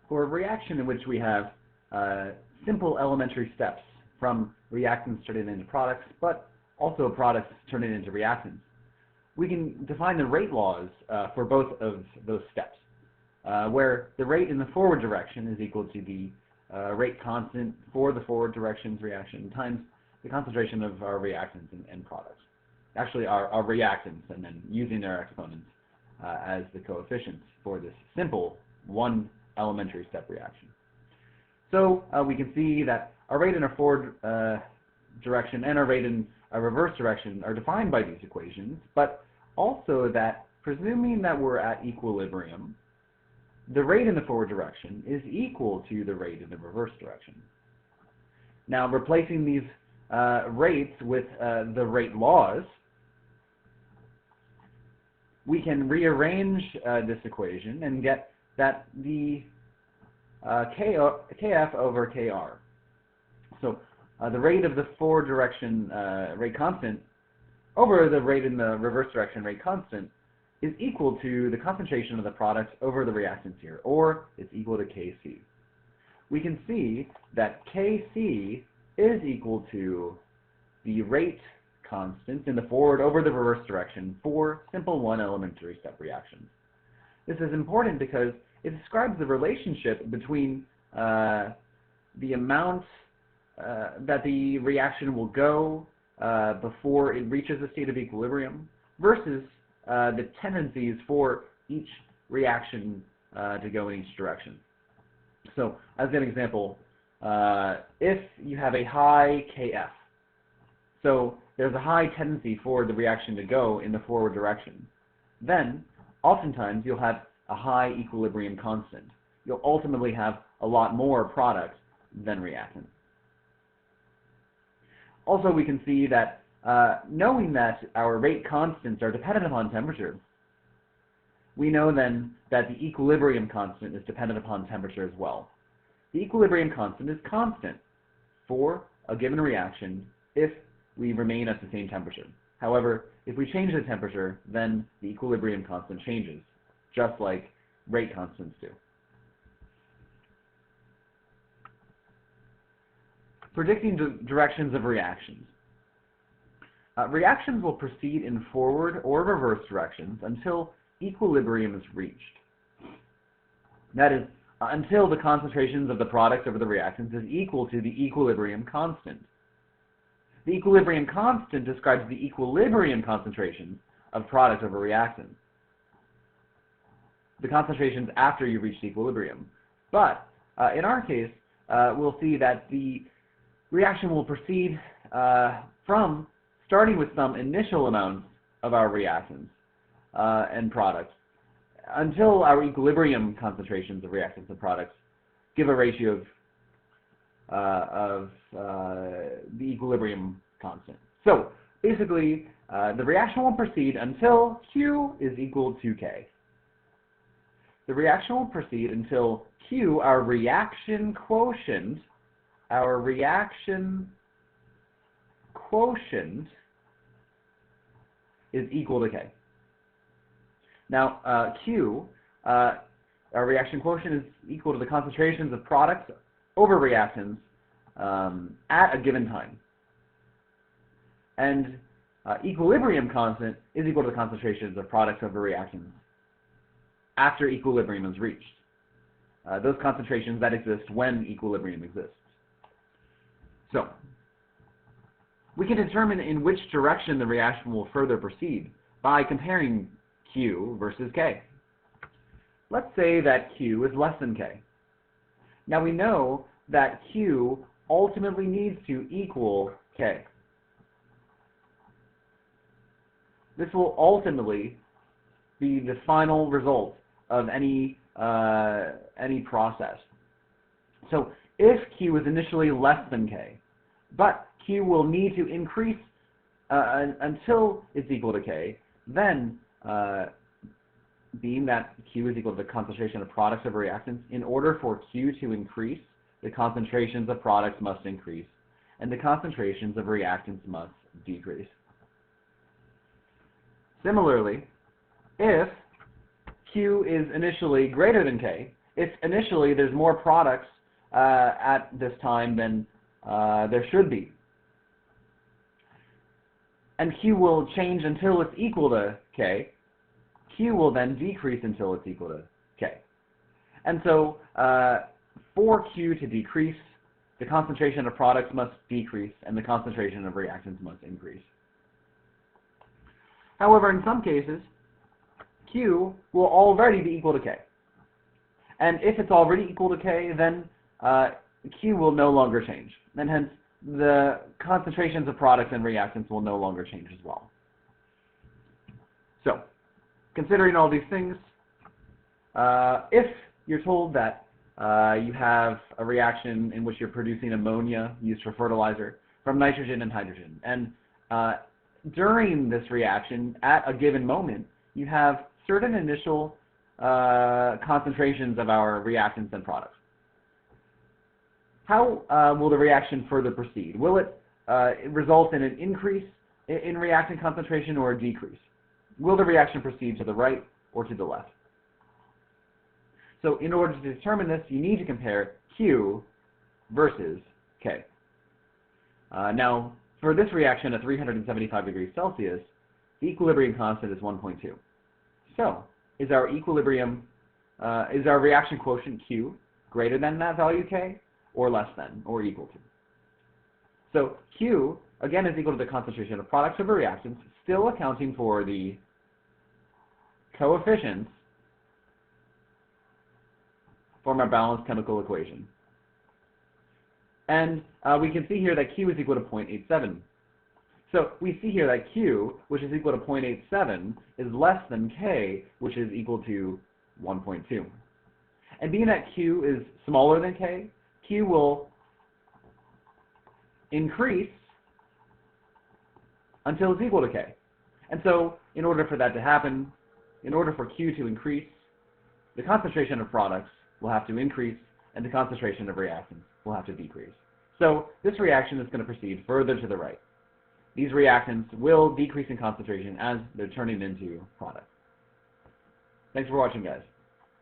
For a reaction in which we have simple elementary steps from reactants turning into products, but also products turning into reactants, we can define the rate laws for both of those steps, where the rate in the forward direction is equal to the rate constant for the forward direction's reaction times the concentration of our reactants and products. Actually, our reactants, and then using their exponents as the coefficients for this simple one elementary step reaction. So we can see that our rate in a forward direction and our rate in a reverse direction are defined by these equations, but also that, presuming that we're at equilibrium, the rate in the forward direction is equal to the rate in the reverse direction. Now, replacing these rates with the rate laws, we can rearrange this equation and get that the Kf over Kr. So the rate of the forward direction rate constant over the rate in the reverse direction rate constant is equal to the concentration of the products over the reactants here, or it's equal to Kc. We can see that Kc is equal to the rate constant in the forward over the reverse direction for simple one elementary step reactions. This is important because it describes the relationship between the amount that the reaction will go before it reaches a state of equilibrium versus the tendencies for each reaction to go in each direction. So, as an example, if you have a high Kf, so there's a high tendency for the reaction to go in the forward direction, then oftentimes you'll have a high equilibrium constant. You'll ultimately have a lot more products than reactants. Also, we can see that knowing that our rate constants are dependent upon temperature, we know then that the equilibrium constant is dependent upon temperature as well. The equilibrium constant is constant for a given reaction if we remain at the same temperature. However, if we change the temperature, then the equilibrium constant changes, just like rate constants do. Predicting directions of reactions. Reactions will proceed in forward or reverse directions until equilibrium is reached. That is, until the concentrations of the products over the reactants is equal to the equilibrium constant. The equilibrium constant describes the equilibrium concentrations of products over reactants, the concentrations after you reach equilibrium. But in our case, we'll see that the reaction will proceed from starting with some initial amounts of our reactants and products until our equilibrium concentrations of reactants and products give a ratio of the equilibrium constant. So basically, the reaction will proceed until Q is equal to K. The reaction will proceed until Q, our reaction quotient, is equal to K. Now, Q, our reaction quotient, is equal to the concentrations of products over reactants at a given time. And equilibrium constant is equal to the concentrations of products over reactants after equilibrium is reached. Those concentrations that exist when equilibrium exists. So, we can determine in which direction the reaction will further proceed by comparing Q versus K. Let's say that Q is less than K. Now we know that Q ultimately needs to equal K. This will ultimately be the final result of any process. So if Q is initially less than K, but Q will need to increase until it's equal to K, then being that Q is equal to the concentration of products over reactants, in order for Q to increase, the concentrations of products must increase, and the concentrations of reactants must decrease. Similarly, if Q is initially greater than K, if initially there's more products at this time than there should be. And Q will change until it's equal to K. Q will then decrease until it's equal to K. And so for Q to decrease, the concentration of products must decrease and the concentration of reactants must increase. However, in some cases, Q will already be equal to K. And if it's already equal to K, then Q will no longer change. And hence, the concentrations of products and reactants will no longer change as well. So, considering all these things, if you're told that you have a reaction in which you're producing ammonia used for fertilizer from nitrogen and hydrogen, and during this reaction, at a given moment, you have certain initial concentrations of our reactants and products. How will the reaction further proceed? Will it result in an increase in reactant concentration or a decrease? Will the reaction proceed to the right or to the left? So in order to determine this, you need to compare Q versus K. Now, for this reaction at 375 degrees Celsius, the equilibrium constant is 1.2. So, is our reaction quotient Q greater than that value K, or less than, or equal to? So Q, again, is equal to the concentration of products over reactants, still accounting for the coefficients from our balanced chemical equation. And we can see here that Q is equal to 0.87. So we see here that Q, which is equal to 0.87, is less than K, which is equal to 1.2. And being that Q is smaller than K, Q will increase until it's equal to K. And so in order for that to happen, in order for Q to increase, the concentration of products will have to increase and the concentration of reactants will have to decrease. So this reaction is going to proceed further to the right. These reactants will decrease in concentration as they're turning into products. Thanks for watching, guys.